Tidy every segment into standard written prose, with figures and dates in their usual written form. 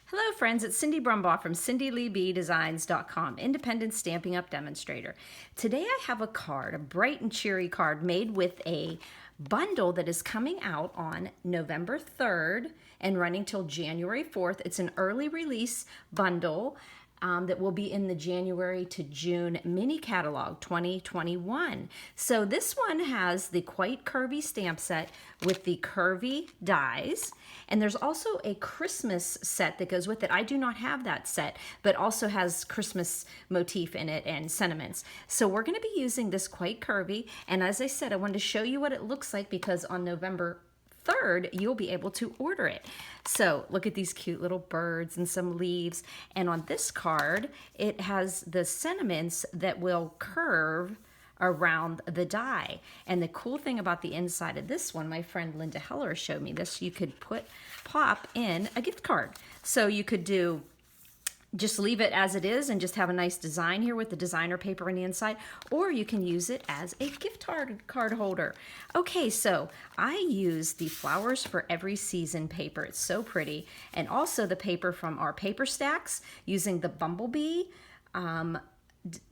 Hello friends, it's Cindy Brumbaugh from CindyLeeBDesigns.com, independent Stampin' Up! Demonstrator. Today I have a card, a bright and cheery card made with a bundle that is coming out on November 3rd and running till January 4th. It's an early release bundle that will be in the January to June mini catalog 2021. So this one has the Quite Curvy stamp set with the Curvy dies, and there's also a Christmas set that goes with it. I do not have that set, but also has Christmas motif in it and sentiments. So we're going to be using this Quite Curvy, and as I said, I wanted to show you what it looks like because on November 3rd, you'll be able to order it. So look at these cute little birds and some leaves. And on this card, it has the sentiments that will curve around the die. And the cool thing about the inside of this one, my friend Linda Heller showed me this, you could pop in a gift card. So you could just leave it as it is and just have a nice design here with the designer paper on the inside, or you can use it as a gift card holder. Okay, so I use the Flowers for Every Season paper. It's so pretty. And also the paper from our paper stacks using the Bumblebee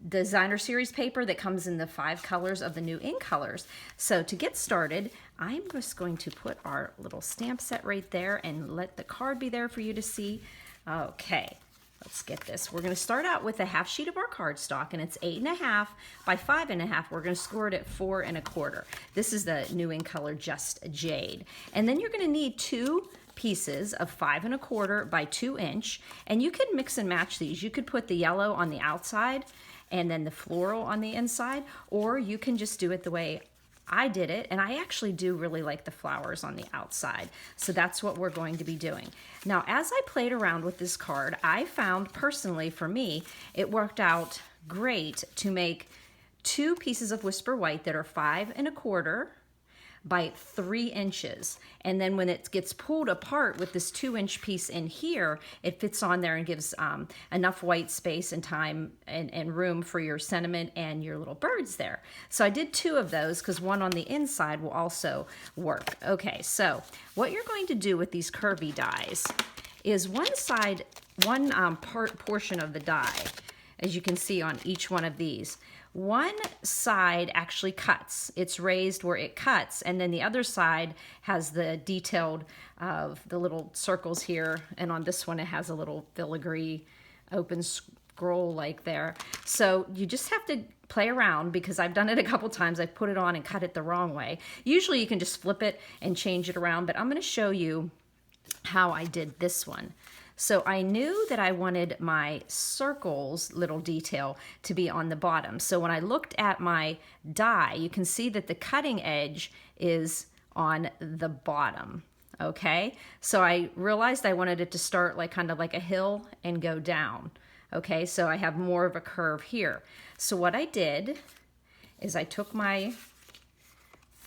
designer series paper that comes in the 5 colors of the new ink colors. So to get started, I'm just going to put our little stamp set right there and let the card be there for you to see. Okay. Let's get this. We're going to start out with a half sheet of our cardstock, and it's 8.5 by 5.5. We're going to score it at 4 1/4. This is the new ink color, Just Jade. And then you're going to need 2 pieces of 5 1/4 by 2 inch, and you can mix and match these. You could put the yellow on the outside and then the floral on the inside, or you can just do it the way I did it, and I actually do really like the flowers on the outside. So that's what we're going to be doing. Now, as I played around with this card, I found personally for me, it worked out great to make 2 pieces of Whisper White that are 5 1/4 by 3 inches. And then when it gets pulled apart with this 2-inch piece in here, it fits on there and gives enough white space and time and room for your sentiment and your little birds there. So I did 2 of those because one on the inside will also work. Okay, so what you're going to do with these curvy dies is one portion of the die, as you can see on each one of these, one side actually cuts. It's raised where it cuts, and then the other side has the detailed of the little circles here, and on this one it has a little filigree open scroll like there. So you just have to play around because I've done it a couple times. I've put it on and cut it the wrong way. Usually you can just flip it and change it around, but I'm going to show you how I did this one. So I knew that I wanted my circles little detail to be on the bottom. So when I looked at my die, you can see that the cutting edge is on the bottom. Okay, so I realized I wanted it to start like kind of like a hill and go down. Okay, so I have more of a curve here. So what I did is I took my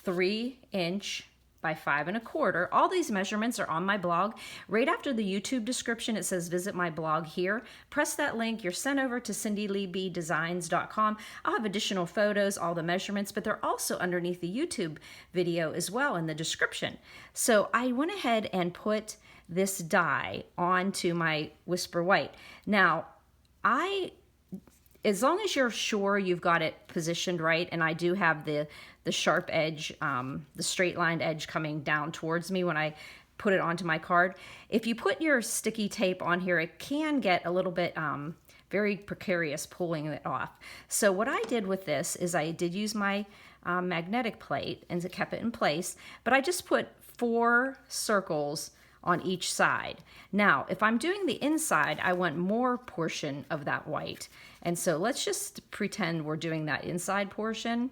3-inch by 5 1/4. All these measurements are on my blog. Right after the YouTube description, it says visit my blog here. Press that link. You're sent over to CindyLeeBDesigns.com. I'll have additional photos, all the measurements, but they're also underneath the YouTube video as well in the description. So I went ahead and put this die onto my Whisper White. Now, as long as you're sure you've got it positioned right, and I do have the sharp edge, the straight lined edge coming down towards me when I put it onto my card. If you put your sticky tape on here, it can get a little bit very precarious pulling it off. So what I did with this is I did use my magnetic plate and it kept it in place, but I just put 4 circles on each side. Now, if I'm doing the inside, I want more portion of that white. And so let's just pretend we're doing that inside portion.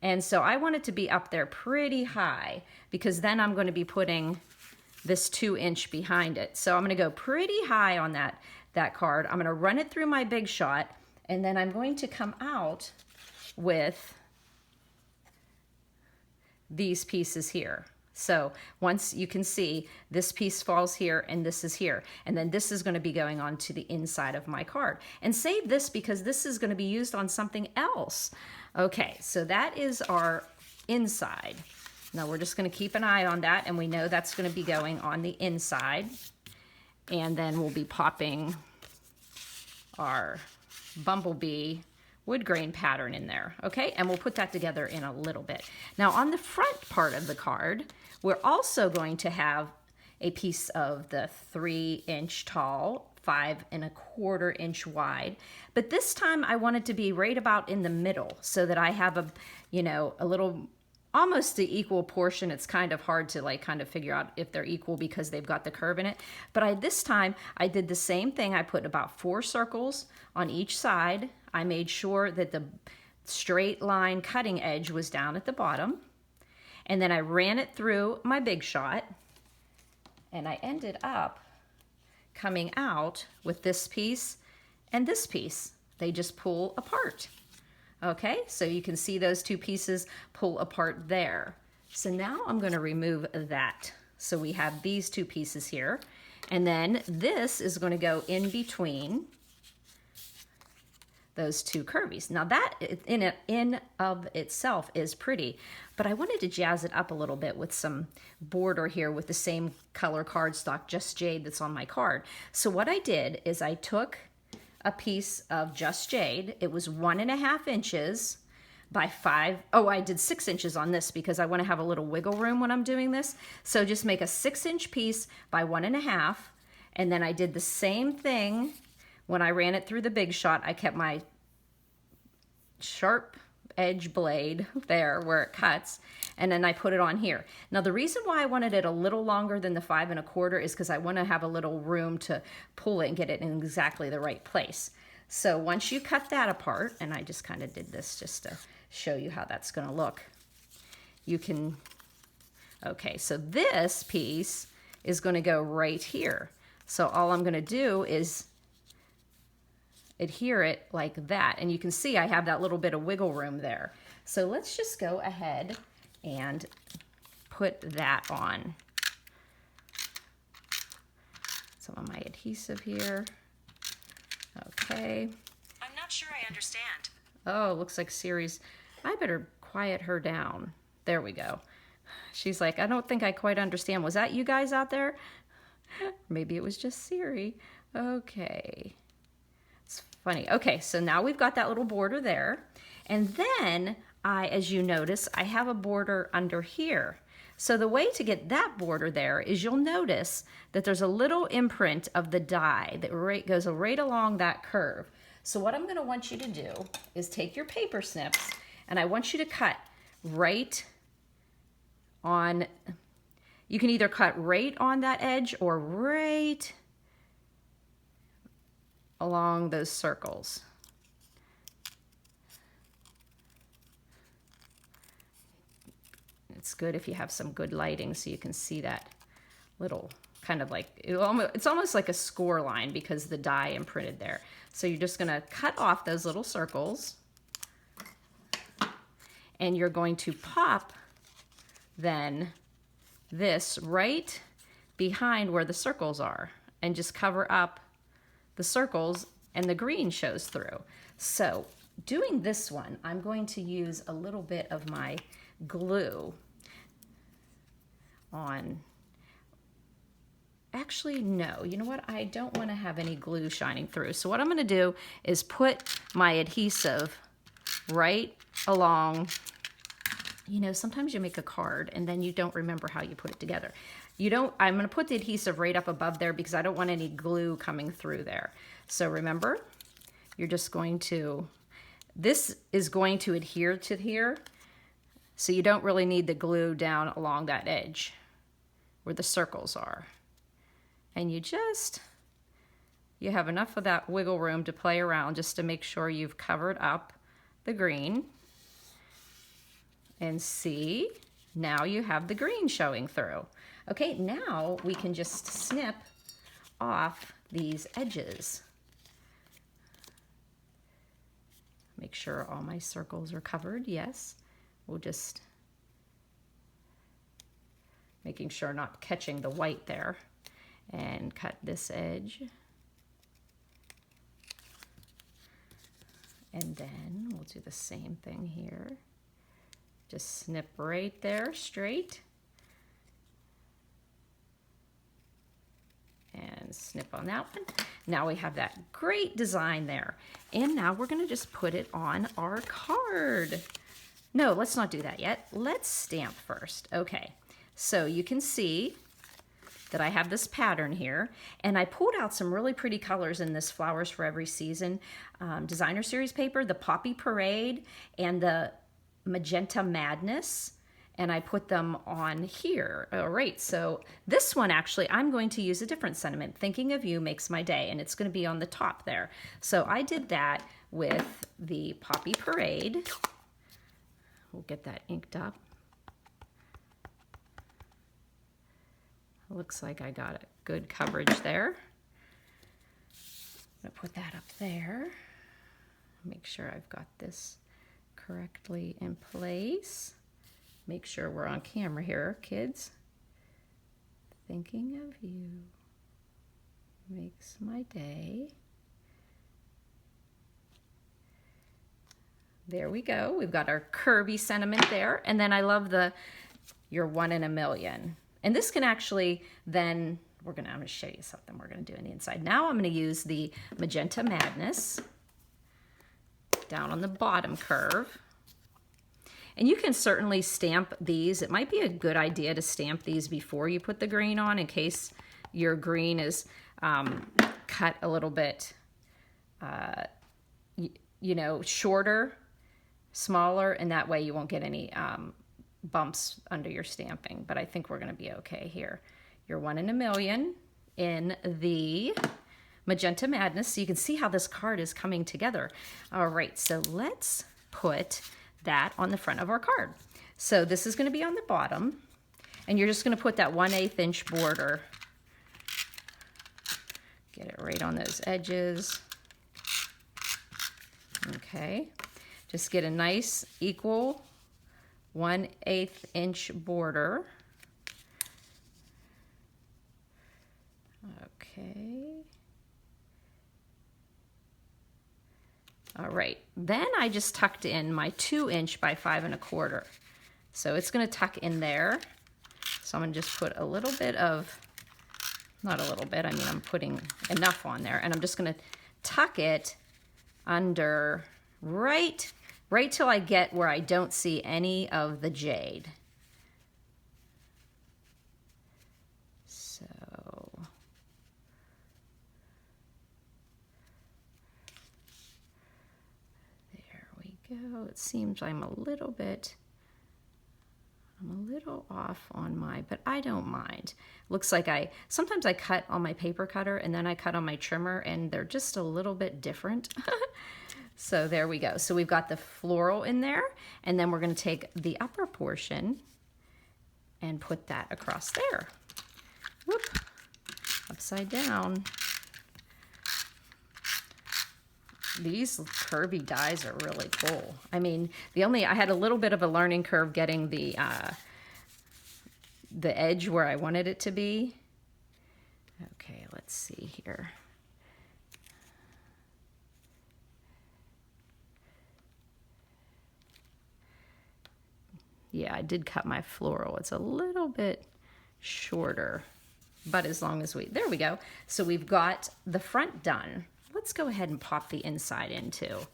And so I want it to be up there pretty high because then I'm going to be putting this 2-inch behind it. So I'm going to go pretty high on that card. I'm going to run it through my Big Shot, and then I'm going to come out with these pieces here. So once you can see, this piece falls here and this is here. And then this is going to be going on to the inside of my card. And save this because this is going to be used on something else. Okay, so that is our inside. Now we're just going to keep an eye on that, and we know that's going to be going on the inside. And then we'll be popping our bumblebee wood grain pattern in there, okay? And we'll put that together in a little bit. Now on the front part of the card, we're also going to have a piece of the 3-inch tall, 5¼ inch wide. But this time I want it to be right about in the middle so that I have a, you know, a little, almost the equal portion. It's kind of hard to like kind of figure out if they're equal because they've got the curve in it. But this time I did the same thing. I put about 4 circles on each side. I made sure that the straight line cutting edge was down at the bottom. And then I ran it through my Big Shot. And I ended up coming out with this piece and this piece. They just pull apart. Okay, so you can see those 2 pieces pull apart there. So now I'm going to remove that. So we have these 2 pieces here. And then this is going to go in between those 2 curvies. Now that in of itself is pretty, but I wanted to jazz it up a little bit with some border here with the same color cardstock, Just Jade, that's on my card. So what I did is I took a piece of Just Jade. It was 1½ inches by 5. Oh, I did 6 inches on this because I want to have a little wiggle room when I'm doing this. So just make a 6-inch piece by 1½. And then I did the same thing when I ran it through the Big Shot. I kept my sharp edge blade there where it cuts, and then I put it on here. Now the reason why I wanted it a little longer than the 5¼ is because I want to have a little room to pull it and get it in exactly the right place. So once you cut that apart, and I just kind of did this just to show you how that's going to look, you can, okay, so this piece is going to go right here. So all I'm going to do is adhere it like that. And you can see I have that little bit of wiggle room there. So let's just go ahead and put that on. Some of my adhesive here. Okay. I'm not sure I understand. Oh, looks like Siri's, I better quiet her down. There we go. She's like, I don't think I quite understand. Was that you guys out there? Maybe it was just Siri. Okay. It's funny. Okay, so now we've got that little border there. And then as you notice, I have a border under here. So the way to get that border there is you'll notice that there's a little imprint of the die that goes right along that curve. So what I'm going to want you to do is take your paper snips, and I want you to cut right on, you can either cut right on that edge or right along those circles. It's good if you have some good lighting so you can see that little kind of like, it's almost like a score line because the die imprinted there. So you're just going to cut off those little circles, and you're going to pop then this right behind where the circles are and just cover up the circles, and the green shows through. So doing this one, I'm going to use a little bit of my glue on. Actually, no, you know what? I don't want to have any glue shining through. So what I'm going to do is put my adhesive right along. You know, sometimes you make a card and then you don't remember how you put it together. I'm going to put the adhesive right up above there because I don't want any glue coming through there. So remember, you're just going to, this is going to adhere to here. So you don't really need the glue down along that edge where the circles are. And you have enough of that wiggle room to play around just to make sure you've covered up the green. And see, now you have the green showing through. Okay, now we can just snip off these edges. Make sure all my circles are covered, yes. We'll just, making sure not catching the white there. And cut this edge. And then we'll do the same thing here. Just snip right there, straight. And and snip on that one. Now we have that great design there. And now we're gonna just put it on our card. No, let's not do that yet. Let's stamp first. Okay, so you can see that I have this pattern here, and I pulled out some really pretty colors in this Flowers for Every Season designer series paper, the Poppy Parade and the Magenta Madness, and I put them on here. All right, so this one actually, I'm going to use a different sentiment. Thinking of you makes my day, and it's gonna be on the top there. So I did that with the Poppy Parade. We'll get that inked up. Looks like I got a good coverage there. I'm gonna put that up there. Make sure I've got this correctly in place. Make sure we're on camera here, kids. Thinking of you makes my day. There we go. We've got our Curvy sentiment there. And then I love the you're one in a million. And this can actually then, I'm gonna show you something we're gonna do on the inside. Now I'm gonna use the Magenta Madness down on the bottom curve. And you can certainly stamp these. It might be a good idea to stamp these before you put the green on in case your green is cut a little bit, you know, shorter, smaller, and that way you won't get any bumps under your stamping, but I think we're going to be okay here. You're one in a million in the Magenta Madness, so you can see how this card is coming together. All right, so let's put that on the front of our card. So this is going to be on the bottom, and you're just going to put that 1/8 inch border. Get it right on those edges. Okay, just get a nice equal 1/8 inch border. Okay. All right, then I just tucked in my 2 inch by 5 1/4. So it's gonna tuck in there. So I'm gonna just put a little bit of, not a little bit, I mean I'm putting enough on there, and I'm just gonna tuck it under right till I get where I don't see any of the jade. So there we go. It seems I'm a little off on my, but I don't mind. Looks like sometimes I cut on my paper cutter and then I cut on my trimmer and they're just a little bit different. So there we go. So we've got the floral in there, and then we're going to take the upper portion and put that across there. Whoop, upside down. These curvy dies are really cool. I mean, I had a little bit of a learning curve getting the edge where I wanted it to be. Okay, let's see here. Yeah, I did cut my floral. It's a little bit shorter, but as long as there we go. So we've got the front done. Let's go ahead and pop the inside in too.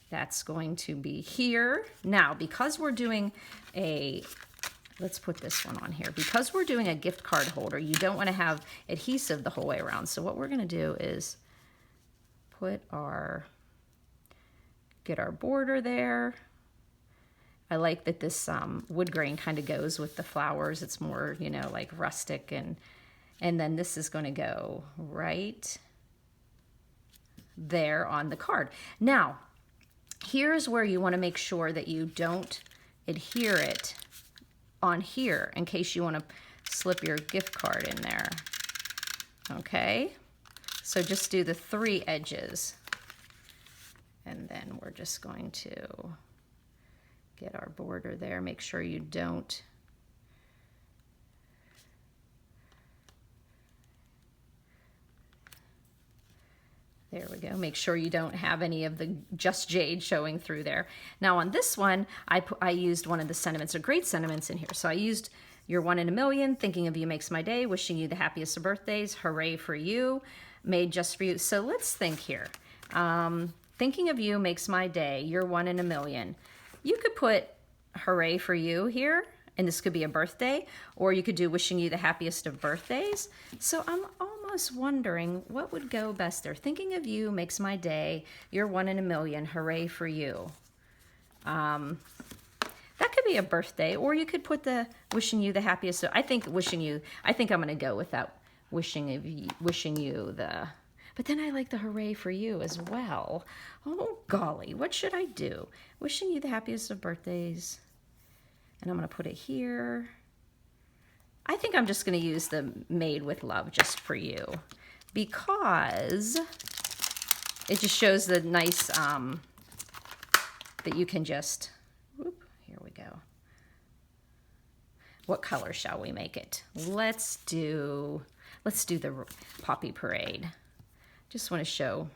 That's going to be here. Now, because we're doing let's put this one on here. Because we're doing a gift card holder, you don't want to have adhesive the whole way around. So what we're going to do is get our border there. I like that this wood grain kind of goes with the flowers. It's more, you know, like rustic, and then this is going to go right there on the card. Now, here's where you want to make sure that you don't adhere it on here in case you want to slip your gift card in there. Okay, so just do the 3 edges, and then we're just going to get our border there. Make sure you don't there we go. Make sure you don't have any of the just jade showing through there. Now on this one, I used one of the sentiments, or great sentiments in here. So I used You're one in a million. Thinking of you makes my day. Wishing you the happiest of birthdays. Hooray for you. Made just for you. So let's think here. Thinking of you makes my day. You're one in a million. You could put hooray for you here, and this could be a birthday, or you could do wishing you the happiest of birthdays. So I'm almost wondering what would go best there. Thinking of you makes my day. You're one in a million. Hooray for you. That could be a birthday, or you could put the wishing you the happiest. I think I'm going to go with that wishing you the. But then I like the hooray for you as well. Oh golly, what should I do? Wishing you the happiest of birthdays, and I'm going to put it here. I think I'm just going to use the made with love just for you, because it just shows the nice that you can just. Whoop, here we go. What color shall we make it? Let's do the Poppy Parade. Just want to show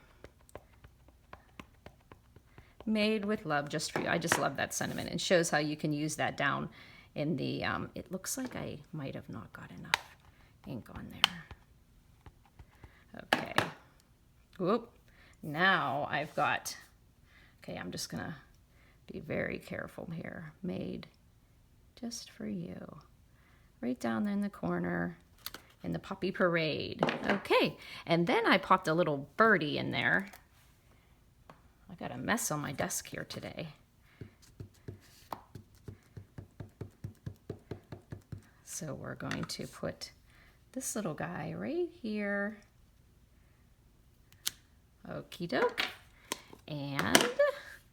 made with love just for you. I just love that sentiment. It shows how you can use that down in the, it looks like I might have not got enough ink on there. Okay. Whoop. Now I've got, okay, I'm just going to be very careful here. Made just for you. Right down there in the corner in the Poppy Parade. Okay, and then I popped a little birdie in there. I got a mess on my desk here today. So we're going to put this little guy right here. Okie doke. And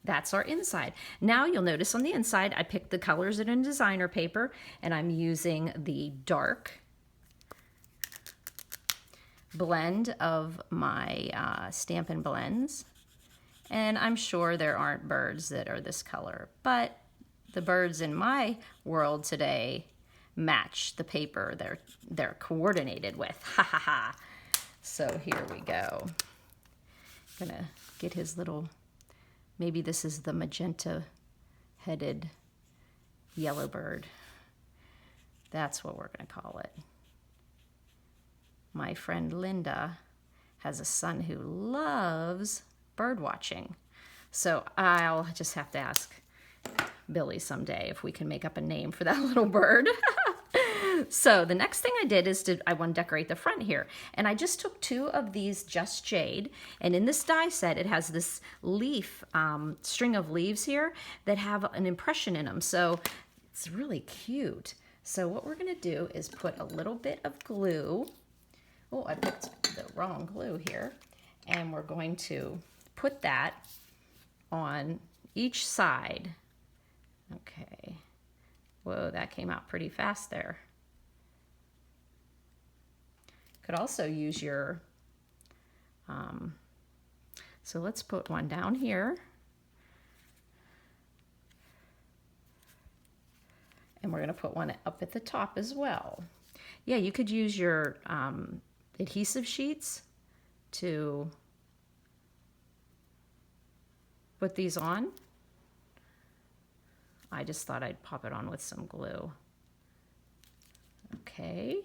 that's our inside. Now you'll notice on the inside, I picked the colors in a designer paper, and I'm using the dark blend of my Stampin' blends. And I'm sure there aren't birds that are this color, but the birds in my world today match the paper they're coordinated with. Ha ha ha. So here we go. Gonna get his little, maybe this is the magenta headed yellow bird. That's what we're gonna call it. My friend Linda has a son who loves bird watching. So I'll just have to ask Billy someday if we can make up a name for that little bird. So the next thing I did is I want to decorate the front here. And I just took 2 of these Just Jade. And in this die set, it has this leaf, string of leaves here that have an impression in them. So it's really cute. So what we're going to do is put a little bit of glue. Oh, I picked the wrong glue here. And we're going to put that on each side. Okay. Whoa, that came out pretty fast there. Could also use your, so let's put one down here. And we're going to put one up at the top as well. Yeah, you could use your adhesive sheets to put these on. I just thought I'd pop it on with some glue. Okay.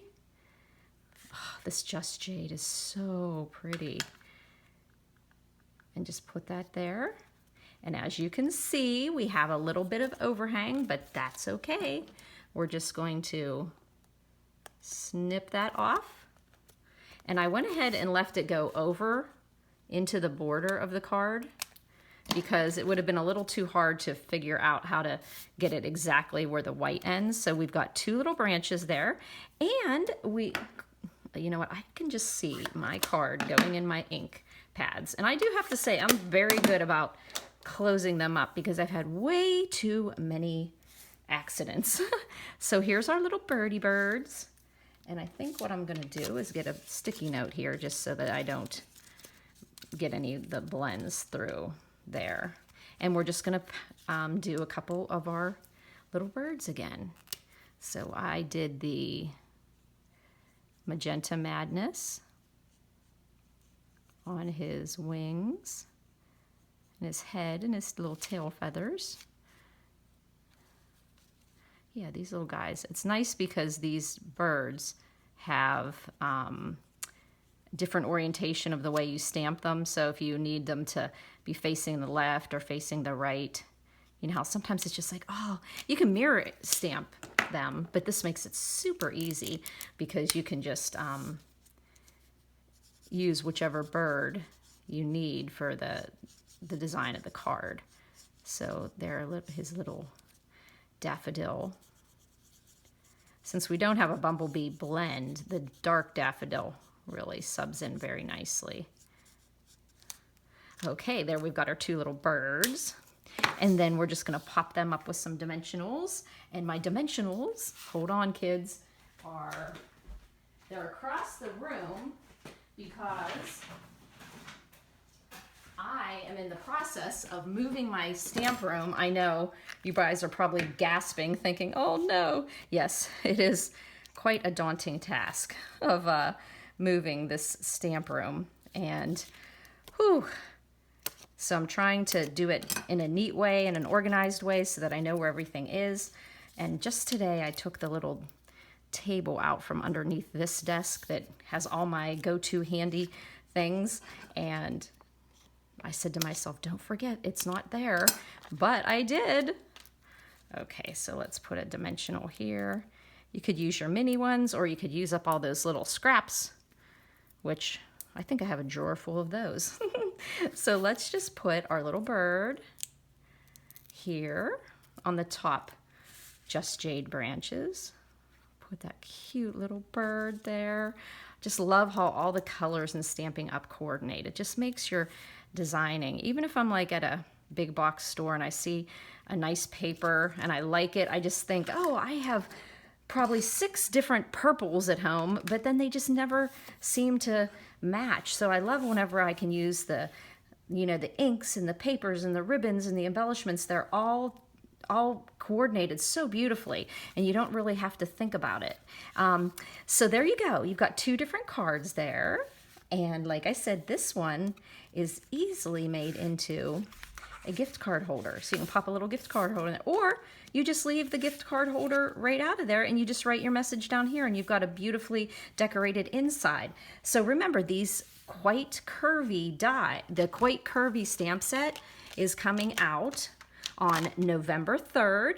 Oh, this Just Jade is so pretty. And just put that there. And as you can see, we have a little bit of overhang, but that's okay. We're just going to snip that off. And I went ahead and left it go over into the border of the card because it would have been a little too hard to figure out how to get it exactly where the white ends. So we've got 2 little branches there, and you know what, I can just see my card going in my ink pads. And I do have to say, I'm very good about closing them up because I've had way too many accidents. So here's our little birdie birds. And I think what I'm gonna do is get a sticky note here just so that I don't get any of the blends through there. And we're just gonna do a couple of our little birds again. So I did the Magenta Madness on his wings and his head and his little tail feathers. Yeah, these little guys. It's nice because these birds have different orientation of the way you stamp them. So if you need them to be facing the left or facing the right, you know how sometimes it's just like, oh, you can mirror stamp them, but this makes it super easy because you can just use whichever bird you need for the design of the card. So there, his little daffodil. Since we don't have a bumblebee blend, the dark daffodil really subs in very nicely. Okay, there we've got our two little birds. And then we're just gonna pop them up with some dimensionals. And my dimensionals, hold on kids, they're across the room because I am in the process of moving my stamp room. I know you guys are probably gasping, thinking, oh no. Yes, it is quite a daunting task of moving this stamp room. And whew, so I'm trying to do it in a neat way, in an organized way, so that I know where everything is. And just today I took the little table out from underneath this desk that has all my go-to handy things, and I said to myself, don't forget, it's not there, but I did. Okay, so let's put a dimensional here. You could use your mini ones, or you could use up all those little scraps, which I think I have a drawer full of those. So let's just put our little bird here on the top, Just Jade branches. Put that cute little bird there. Just love how all the colors and Stampin' Up coordinate. It just makes your designing, even if I'm like at a big box store and I see a nice paper and I like it, I just think, oh, I have probably 6 different purples at home, but then they just never seem to match. So I love whenever I can use the, you know, the inks and the papers and the ribbons and the embellishments. They're all coordinated so beautifully, and you don't really have to think about it. So there you go. You've got 2 different cards there. And like I said, this one is easily made into a gift card holder. So you can pop a little gift card holder in there, or you just leave the gift card holder right out of there and you just write your message down here and you've got a beautifully decorated inside. So remember, these Quite Curvy the Quite Curvy stamp set is coming out on November 3rd.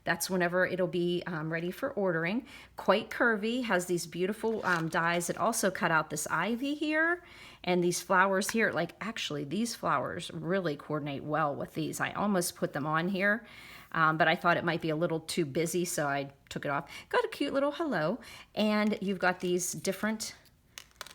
That's whenever it'll be ready for ordering. Quite Curvy has these beautiful dies that also cut out this ivy here and these flowers here. Like, actually, these flowers really coordinate well with these. I almost put them on here, but I thought it might be a little too busy, so I took it off. Got a cute little hello, and you've got these different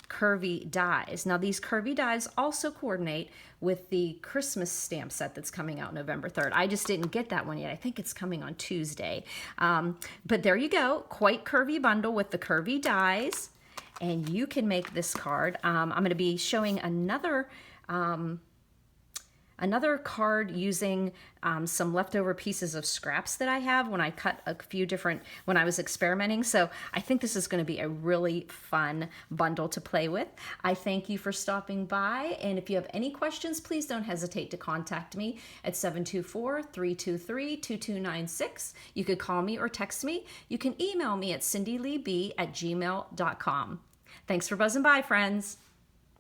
curvy dies. Now these curvy dies also coordinate with the Christmas stamp set that's coming out November 3rd. I just didn't get that one yet. I think it's coming on Tuesday. But there you go, Quite Curvy bundle with the curvy dies, and you can make this card. I'm going to be showing another card using some leftover pieces of scraps that I have when I cut a few different, when I was experimenting. So I think this is going to be a really fun bundle to play with. I thank you for stopping by. And if you have any questions, please don't hesitate to contact me at 724-323-2296. You could call me or text me. You can email me at cindyleeb@gmail.com. Thanks for buzzing by, friends.